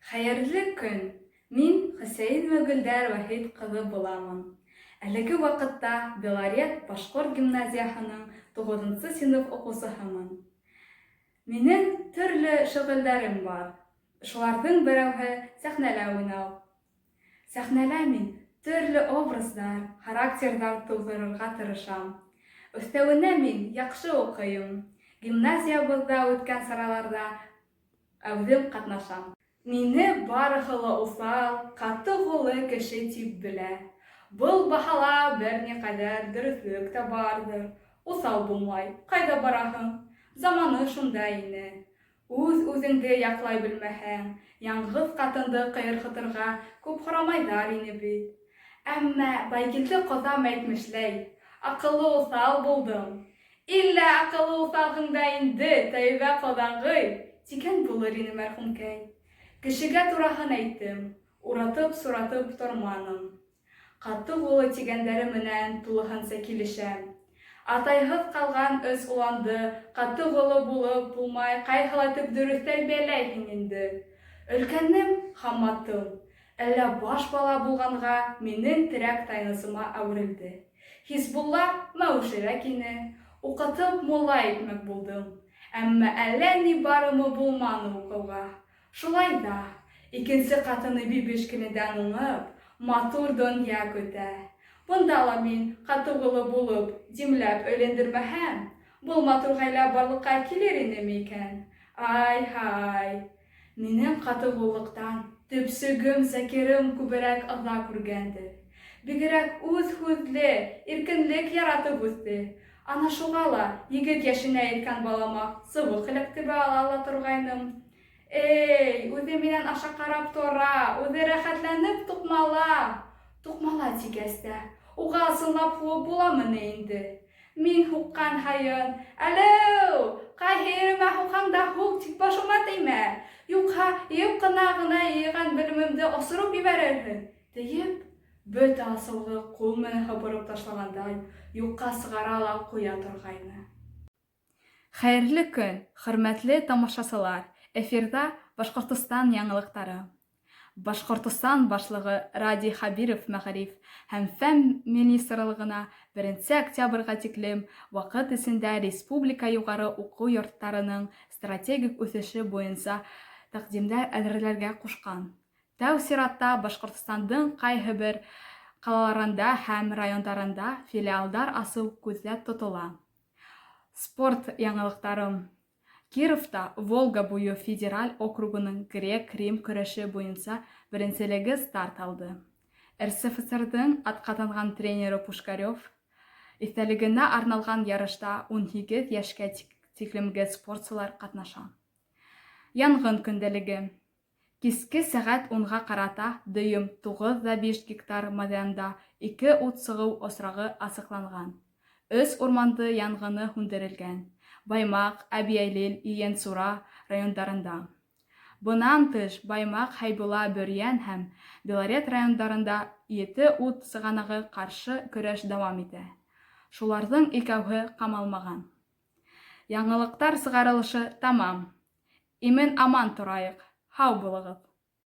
Хәйерле көн. Мин Хөсәйен Мөгөлдәр Вахит кызы буламын. Әлеге вакытта Белорет башкорт гимназиясының 9 сыйныф укучысымын. Минең төрле шөгыльләрем бар. Шуларның берәүһе сәхнәлә уйнау. Сәхнәлә мин төрле образдар, характердар тудырырга тырышам. Өстәвенә мин яхшы укыйм. Гимназиябызда үткән сараларда әүдем катнашам. Мине барыһы усал, каты куллы кеше тип белә. Был баһала берникадәр дөрөҫлек тә бардыр. Усал булмай, ҡайҙа бараһың? Заманы шундай ине. Үҙ-үҙеңде яҡлай белмәһәң, яңғыҙ ҡатынды ҡыйырһытырға күп һорамайҙар ине бит. Әммә Байгилде ҡоҙам әйтмешләй, аҡыллы уҫал булдым. Иллә аҡыллы уҫалһың да инде, Тәйбә ҡоҙағый, тигән булыр ине мәрхүмкәй. Кешегә тураһын әйттем, уратып-суратып торманым. Ҡаты ҡуллы тигәндәре менән тулыһынса килешәм. Атайһыҙ ҡалған өс уланды ҡаты ҡуллы булып булмай ҡайһылайтып дөрөҫләй бәләйһең инде. Өлкәнем Хамматым, әллә баш бала булғанға минең терәк тайнысыма әүерелде. Хисбулла мәүшерәк ине, уҡытып мулла итмәк булдым. Әммә әллә ни барымы булманы уҡыуға. Шулай да, икенсе ҡатыны бибешкенедән уңып, матур донъя көтә. Бында ла мин ҡаты ҡуллы булып, димләп өйләндермәһәм, был матур ғаилә барлыҡҡа килер инеме икән? Ай-һай! Минең ҡаты ҡуллыҡтан төпсөгөм Зәкирем күберәк ыҙа күргәндер. Бигерәк үҙ һүҙле, иркенлек яратып үҫте. Ана шуға ла егет йәшенә еткән балама сыбыҡ эләктерә ала торғайным. Эй, үҙе минән аша ҡарап тора, үҙе рәхәтләнеп туҡмала. Туҡмала тигәс тә, уға ысынлап һуғып буламы инде? Мин һуҡҡан һайын, әлеү, ҡайһы еремә һуҡһаң да һуҡ, тик башыма теймә. Юҡһа, йыйып ҡына йыйған белемемде осороп ебәрерһең. Тейеп, бөтә асыуҙы ҡул менән һыпырып ташлағандай, юҡҡа сығара ла ҡуя торғайны. Хәйерле көн, хөрмәтле тамашасылар. Эфирда Башҡортостан яңылыҡтары. Башҡортостан башлығы Ради Хабиров мәғариф һәм фән министрлығына 1 октябрға тиклем ваҡыт эсендә республика юғары уҡыу йорттарының стратегик үҫеше буйынса тәҡдимдәр әҙерләргә ҡушҡан. Тәү сиратта Башҡортостандың ҡайһы бер ҡалаларында һәм райондарында филиалдар асыу күҙҙә тотола. Спорт яңылыҡтары. Кировта Волга буйы федераль округының грек-рим көрәше буйынса беренселеге старт алды. РСФСР-ның атҡаҙанған тренеры Пушкарев иҫтәлегенә арналған ярышта 18 йәшкә тиклемге спортсылар ҡатнаша. Янғын көндәлеге. Киске сәғәт 10-ға ҡарата дөйөм 9,5 гектар майҙанда 2 ут сығыу осрағы асыҡланған. 3 урманды янғыны һүндерелгән. Баймаҡ, Әбйәлил, Иен-Сура райондарында. Бынан тыш Баймаҡ, Һәйбулла, Бөрйән һәм Белорет райондарында 7 ут сығанағы ҡаршы көрәш дауам итә. Шуларҙың 2-һе ҡамалмаған. Яңылыҡтар сығарылышы тамам. Имен-аман торайыҡ. Һау булығыҙ.